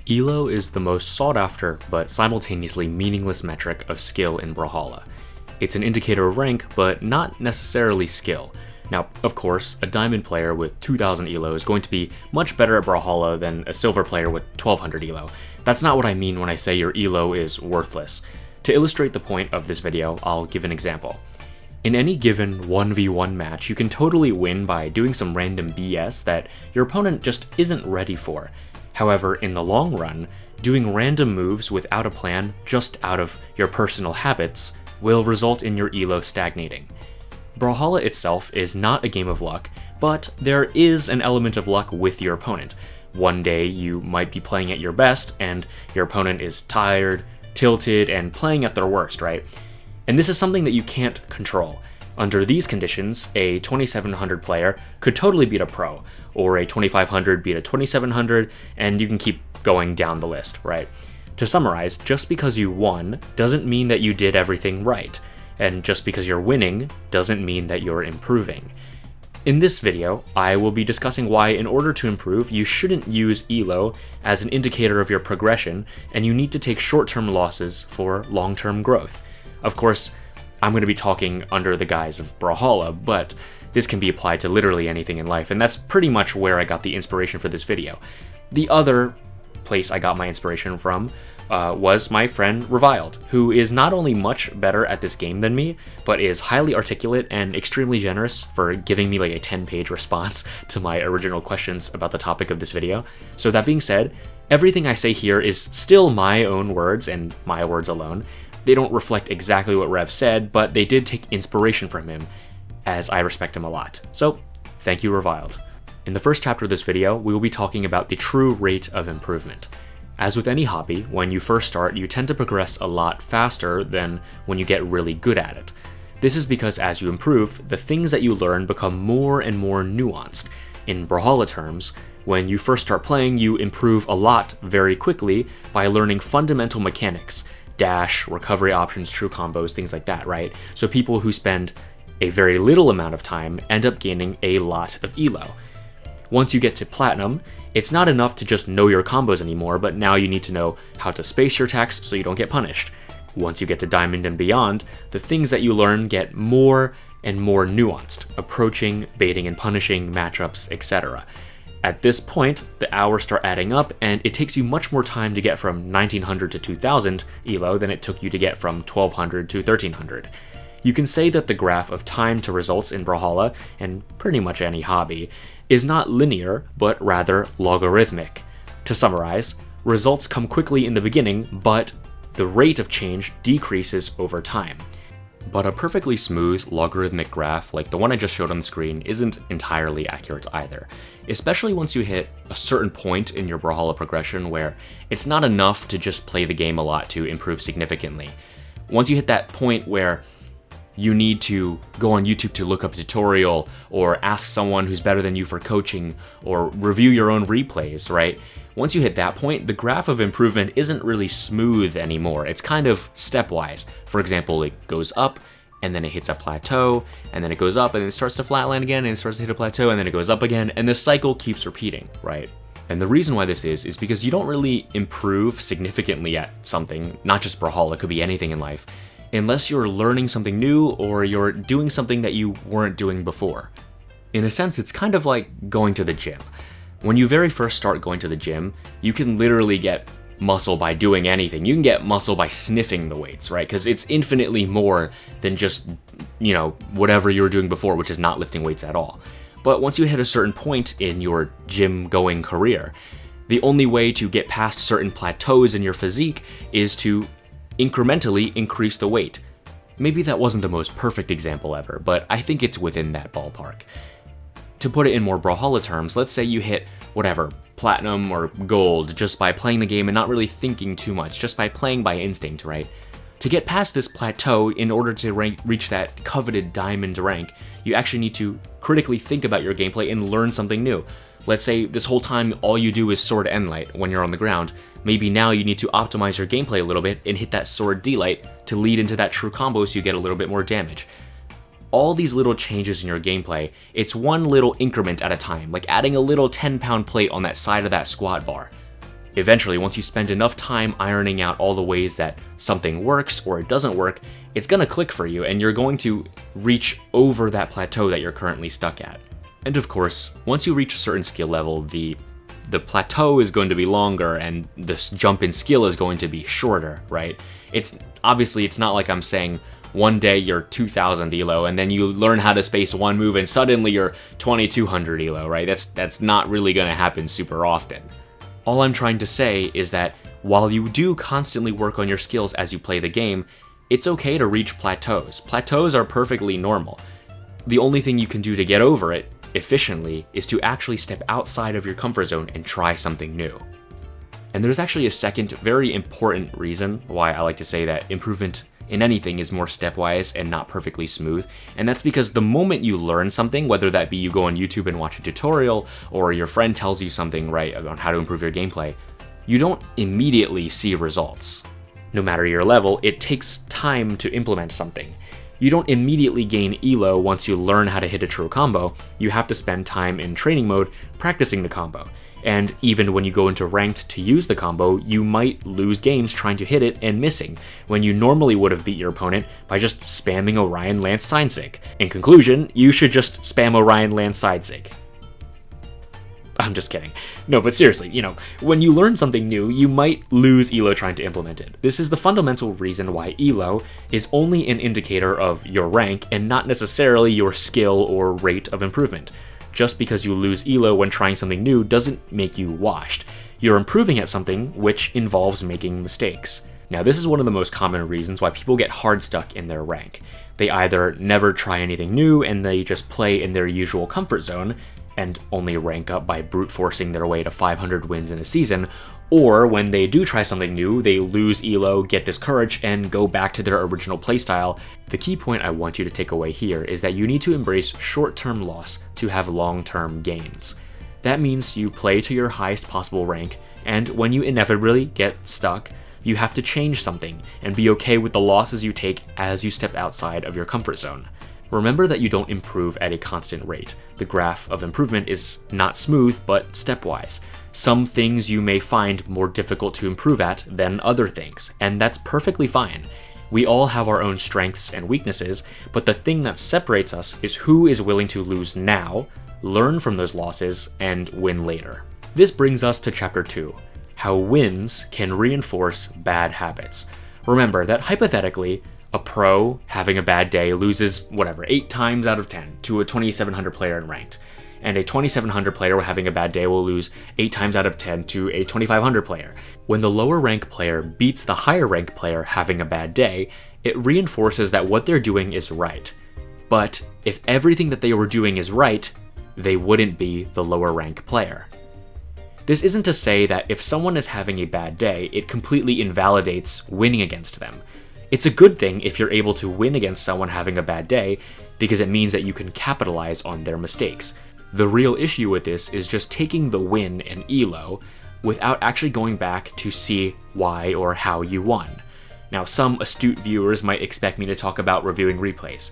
ELO is the most sought after but simultaneously meaningless metric of skill in Brawlhalla. It's an indicator of rank, but not necessarily skill. Now, of course, a diamond player with 2000 ELO is going to be much better at Brawlhalla than a silver player with 1200 ELO. That's not what I mean when I say your ELO is worthless. To illustrate the point of this video, I'll give an example. In any given 1v1 match, you can totally win by doing some random BS that your opponent just isn't ready for. However, in the long run, doing random moves without a plan, just out of your personal habits, will result in your ELO stagnating. Brawlhalla itself is not a game of luck, but there is an element of luck with your opponent. One day you might be playing at your best, and your opponent is tired, tilted, and playing at their worst, right? And this is something that you can't control. Under these conditions, a 2700 player could totally beat a pro, or a 2500 beat a 2700, and you can keep going down the list, right? To summarize, just because you won doesn't mean that you did everything right, and just because you're winning doesn't mean that you're improving. In this video, I will be discussing why in order to improve, you shouldn't use ELO as an indicator of your progression, and you need to take short-term losses for long-term growth. Of course, I'm going to be talking under the guise of Brawlhalla, but this can be applied to literally anything in life, and that's pretty much where I got the inspiration for this video. The other place I got my inspiration from was my friend Reviled, who is not only much better at this game than me, but is highly articulate and extremely generous for giving me like a 10-page response to my original questions about the topic of this video. So that being said, everything I say here is still my own words and my words alone. They don't reflect exactly what Rev said, but they did take inspiration from him, as I respect him a lot. So, thank you, Reviled. In the first chapter of this video, we will be talking about the true rate of improvement. As with any hobby, when you first start, you tend to progress a lot faster than when you get really good at it. This is because as you improve, the things that you learn become more and more nuanced. In Brawlhalla terms, when you first start playing, you improve a lot very quickly by learning fundamental mechanics. Dash, recovery options, true combos, things like that, right? So people who spend a very little amount of time end up gaining a lot of ELO. Once you get to Platinum, it's not enough to just know your combos anymore, but now you need to know how to space your attacks so you don't get punished. Once you get to Diamond and beyond, the things that you learn get more and more nuanced, approaching, baiting and punishing, matchups, etc. At this point, the hours start adding up, and it takes you much more time to get from 1900 to 2000 ELO than it took you to get from 1200 to 1300. You can say that the graph of time to results in Brawlhalla, and pretty much any hobby, is not linear, but rather logarithmic. To summarize, results come quickly in the beginning, but the rate of change decreases over time. But a perfectly smooth logarithmic graph like the one I just showed on the screen isn't entirely accurate either, especially once you hit a certain point in your Brawlhalla progression where it's not enough to just play the game a lot to improve significantly. Once you hit that point where you need to go on YouTube to look up a tutorial, or ask someone who's better than you for coaching, or review your own replays, right? Once you hit that point, the graph of improvement isn't really smooth anymore. It's kind of stepwise. For example, it goes up, and then it hits a plateau, and then it goes up, and then it starts to flatline again, and it starts to hit a plateau, and then it goes up again, and the cycle keeps repeating, right? And the reason why this is because you don't really improve significantly at something, not just Brawlhalla, it could be anything in life, unless you're learning something new or you're doing something that you weren't doing before. In a sense, it's kind of like going to the gym. When you very first start going to the gym, you can literally get muscle by doing anything. You can get muscle by sniffing the weights, right? Because it's infinitely more than just, whatever you were doing before, which is not lifting weights at all. But once you hit a certain point in your gym-going career, the only way to get past certain plateaus in your physique is to incrementally increase the weight. Maybe that wasn't the most perfect example ever, but I think it's within that ballpark. To put it in more Brawlhalla terms, let's say you hit, platinum or gold just by playing the game and not really thinking too much, just by playing by instinct, right? To get past this plateau in order to reach that coveted diamond rank, you actually need to critically think about your gameplay and learn something new. Let's say this whole time all you do is sword N light when you're on the ground. Maybe now you need to optimize your gameplay a little bit and hit that sword D light to lead into that true combo so you get a little bit more damage. All these little changes in your gameplay, it's one little increment at a time, like adding a little 10-pound plate on that side of that squat bar. Eventually, once you spend enough time ironing out all the ways that something works or it doesn't work, it's gonna click for you and you're going to reach over that plateau that you're currently stuck at. And of course, once you reach a certain skill level, the plateau is going to be longer and this jump in skill is going to be shorter, right? It's not like I'm saying one day you're 2000 ELO and then you learn how to space one move and suddenly you're 2200 ELO, right? That's not really gonna happen super often. All I'm trying to say is that while you do constantly work on your skills as you play the game, it's okay to reach plateaus. Plateaus are perfectly normal. The only thing you can do to get over it efficiently is to actually step outside of your comfort zone and try something new. And there's actually a second very important reason why I like to say that improvement in anything is more stepwise and not perfectly smooth, and that's because the moment you learn something, whether that be you go on YouTube and watch a tutorial, or your friend tells you something right on how to improve your gameplay, you don't immediately see results. No matter your level, it takes time to implement something. You don't immediately gain ELO once you learn how to hit a true combo. You have to spend time in training mode practicing the combo. And even when you go into ranked to use the combo, you might lose games trying to hit it and missing, when you normally would have beat your opponent by just spamming Orion Lance Sidesick. In conclusion, you should just spam Orion Lance Sidesick. I'm just kidding. No, but seriously, when you learn something new, you might lose ELO trying to implement it. This is the fundamental reason why ELO is only an indicator of your rank and not necessarily your skill or rate of improvement. Just because you lose ELO when trying something new doesn't make you washed. You're improving at something which involves making mistakes. Now, this is one of the most common reasons why people get hard stuck in their rank. They either never try anything new and they just play in their usual comfort zone and only rank up by brute forcing their way to 500 wins in a season, or when they do try something new, they lose ELO, get discouraged, and go back to their original playstyle. The key point I want you to take away here is that you need to embrace short-term loss to have long-term gains. That means you play to your highest possible rank, and when you inevitably get stuck, you have to change something and be okay with the losses you take as you step outside of your comfort zone. Remember that you don't improve at a constant rate. The graph of improvement is not smooth, but stepwise. Some things you may find more difficult to improve at than other things, and that's perfectly fine. We all have our own strengths and weaknesses, but the thing that separates us is who is willing to lose now, learn from those losses, and win later. This brings us to Chapter 2, how wins can reinforce bad habits. Remember that hypothetically, a pro having a bad day loses 8 times out of 10 to a 2700 player in ranked, and a 2700 player having a bad day will lose 8 times out of 10 to a 2500 player. When the lower rank player beats the higher rank player having a bad day, it reinforces that what they're doing is right. But if everything that they were doing is right, they wouldn't be the lower rank player. This isn't to say that if someone is having a bad day, it completely invalidates winning against them. It's a good thing if you're able to win against someone having a bad day, because it means that you can capitalize on their mistakes. The real issue with this is just taking the win and ELO without actually going back to see why or how you won. Now, some astute viewers might expect me to talk about reviewing replays,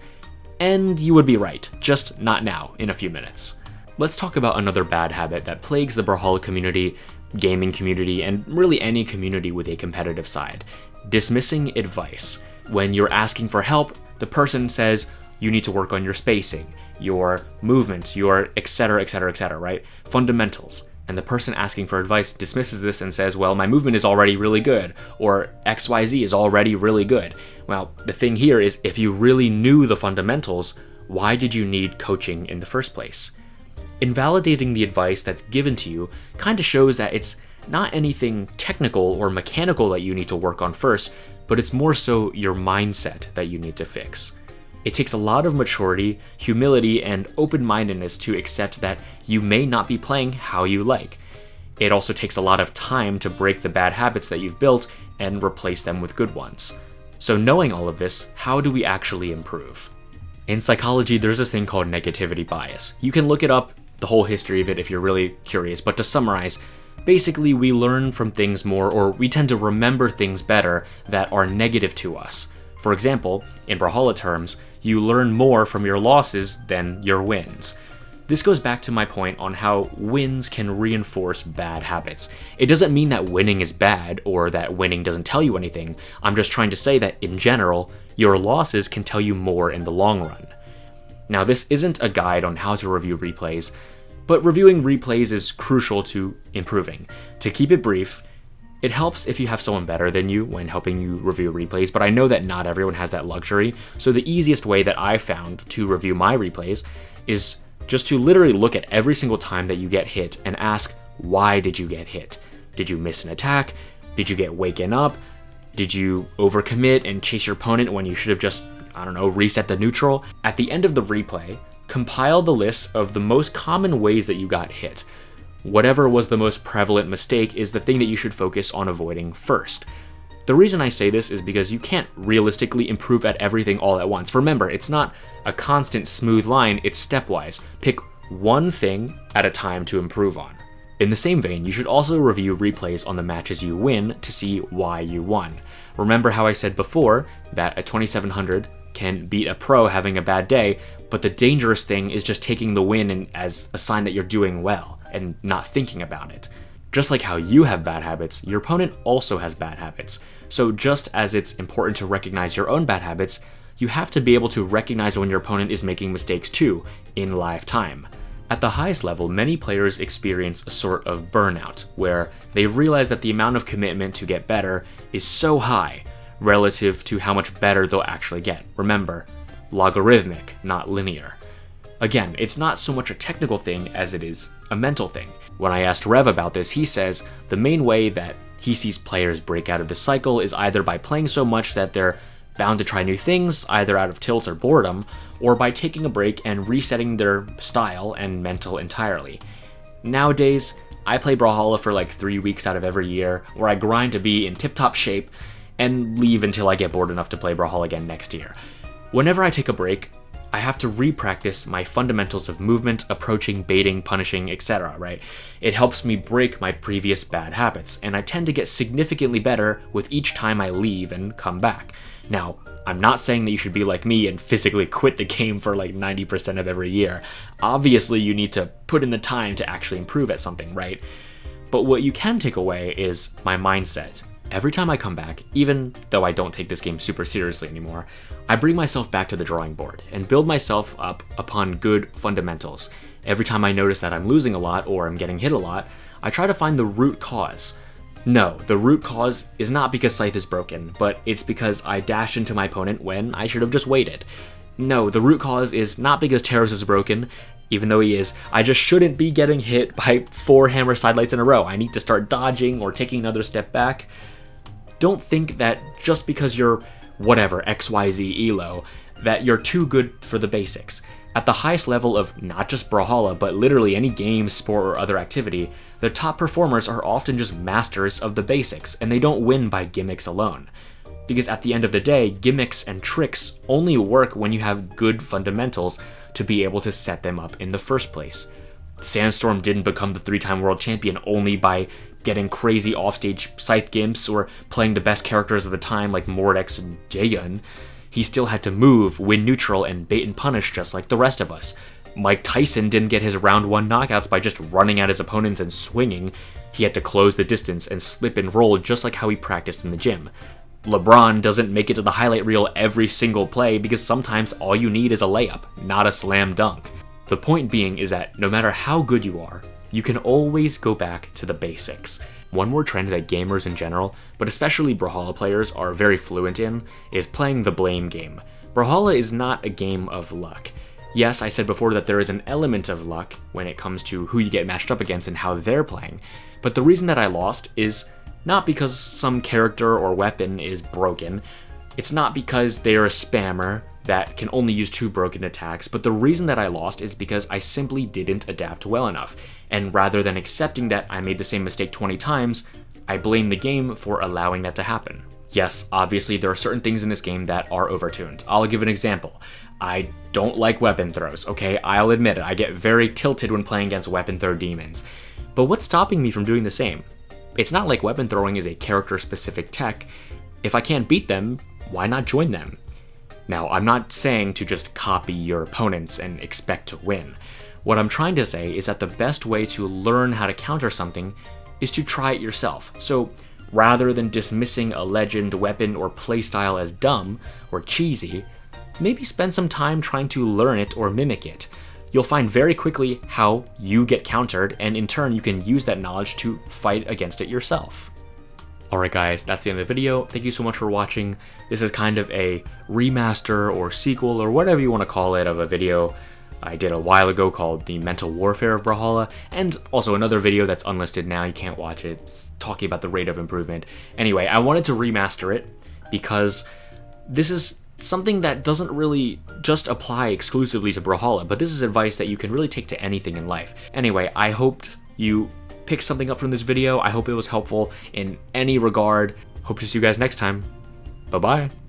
and you would be right, just not now, in a few minutes. Let's talk about another bad habit that plagues the Brawlhalla community, gaming community, and really any community with a competitive side: dismissing advice. When you're asking for help, the person says you need to work on your spacing, your movement, your etc, right? Fundamentals. And the person asking for advice dismisses this and says, well, my movement is already really good, or XYZ is already really good. Well, the thing here is, if you really knew the fundamentals, why did you need coaching in the first place? Invalidating the advice that's given to you kind of shows that it's not anything technical or mechanical that you need to work on first, but it's more so your mindset that you need to fix. It takes a lot of maturity, humility, and open-mindedness to accept that you may not be playing how you like. It also takes a lot of time to break the bad habits that you've built and replace them with good ones. So knowing all of this, how do we actually improve? In psychology, there's this thing called negativity bias. You can look it up, the whole history of it, if you're really curious, but to summarize, basically we learn from things more, or we tend to remember things better that are negative to us. For example, in Brawlhalla terms, you learn more from your losses than your wins. This goes back to my point on how wins can reinforce bad habits. It doesn't mean that winning is bad or that winning doesn't tell you anything. I'm just trying to say that in general, your losses can tell you more in the long run. Now, this isn't a guide on how to review replays, but reviewing replays is crucial to improving. To keep it brief, it helps if you have someone better than you when helping you review replays, but I know that not everyone has that luxury, so the easiest way that I found to review my replays is just to literally look at every single time that you get hit and ask, why did you get hit? Did you miss an attack? Did you get waken up? Did you overcommit and chase your opponent when you should have just, reset the neutral? At the end of the replay, compile the list of the most common ways that you got hit. Whatever was the most prevalent mistake is the thing that you should focus on avoiding first. The reason I say this is because you can't realistically improve at everything all at once. Remember, it's not a constant smooth line, it's stepwise. Pick one thing at a time to improve on. In the same vein, you should also review replays on the matches you win to see why you won. Remember how I said before that a 2700 can beat a pro having a bad day, but the dangerous thing is just taking the win as a sign that you're doing well and not thinking about it. Just like how you have bad habits, your opponent also has bad habits. So just as it's important to recognize your own bad habits, you have to be able to recognize when your opponent is making mistakes too, in live time. At the highest level, many players experience a sort of burnout, where they realize that the amount of commitment to get better is so high, relative to how much better they'll actually get. Remember, logarithmic, not linear. Again, it's not so much a technical thing as it is a mental thing. When I asked Rev about this, he says the main way that he sees players break out of the cycle is either by playing so much that they're bound to try new things, either out of tilt or boredom, or by taking a break and resetting their style and mental entirely. Nowadays, I play Brawlhalla for like 3 weeks out of every year, where I grind to be in tip-top shape and leave until I get bored enough to play Brawlhalla again next year. Whenever I take a break, I have to re-practice my fundamentals of movement, approaching, baiting, punishing, etc., right? It helps me break my previous bad habits, and I tend to get significantly better with each time I leave and come back. Now, I'm not saying that you should be like me and physically quit the game for like 90% of every year. Obviously, you need to put in the time to actually improve at something, right? But what you can take away is my mindset. Every time I come back, even though I don't take this game super seriously anymore, I bring myself back to the drawing board and build myself up upon good fundamentals. Every time I notice that I'm losing a lot or I'm getting hit a lot, I try to find the root cause. No, the root cause is not because Scythe is broken, but it's because I dashed into my opponent when I should have just waited. No, the root cause is not because Terrace is broken, even though he is. I just shouldn't be getting hit by 4 hammer sidelights in a row. I need to start dodging or taking another step back. Don't think that just because you're whatever, XYZ ELO, that you're too good for the basics. At the highest level of not just Brawlhalla, but literally any game, sport, or other activity, the top performers are often just masters of the basics, and they don't win by gimmicks alone. Because at the end of the day, gimmicks and tricks only work when you have good fundamentals to be able to set them up in the first place. Sandstorm didn't become the 3-time world champion only by getting crazy offstage scythe gimps or playing the best characters of the time like Mordex and Jaehyun. He still had to move, win neutral, and bait and punish just like the rest of us. Mike Tyson didn't get his round 1 knockouts by just running at his opponents and swinging. He had to close the distance and slip and roll just like how he practiced in the gym. LeBron doesn't make it to the highlight reel every single play because sometimes all you need is a layup, not a slam dunk. The point being is that no matter how good you are, you can always go back to the basics. One more trend that gamers in general, but especially Brawlhalla players, are very fluent in is playing the blame game. Brawlhalla is not a game of luck. Yes, I said before that there is an element of luck when it comes to who you get matched up against and how they're playing, but the reason that I lost is not because some character or weapon is broken. It's not because they're a spammer that can only use 2 broken attacks, but the reason that I lost is because I simply didn't adapt well enough, and rather than accepting that I made the same mistake 20 times, I blame the game for allowing that to happen. Yes, obviously there are certain things in this game that are overtuned. I'll give an example. I don't like weapon throws, okay? I'll admit it, I get very tilted when playing against weapon throw demons. But what's stopping me from doing the same? It's not like weapon throwing is a character-specific tech. If I can't beat them, why not join them? Now, I'm not saying to just copy your opponents and expect to win. What I'm trying to say is that the best way to learn how to counter something is to try it yourself. So rather than dismissing a legend, weapon, or playstyle as dumb or cheesy, maybe spend some time trying to learn it or mimic it. You'll find very quickly how you get countered, and in turn you can use that knowledge to fight against it yourself. Alright guys, that's the end of the video. Thank you so much for watching. This is kind of a remaster or sequel or whatever you want to call it of a video I did a while ago called The Mental Warfare of Brawlhalla, and also another video that's unlisted now, you can't watch it, it's talking about the rate of improvement. Anyway, I wanted to remaster it because this is something that doesn't really just apply exclusively to Brawlhalla, but this is advice that you can really take to anything in life. Anyway, I hoped you picked something up from this video. I hope it was helpful in any regard. Hope to see you guys next time. Bye-bye.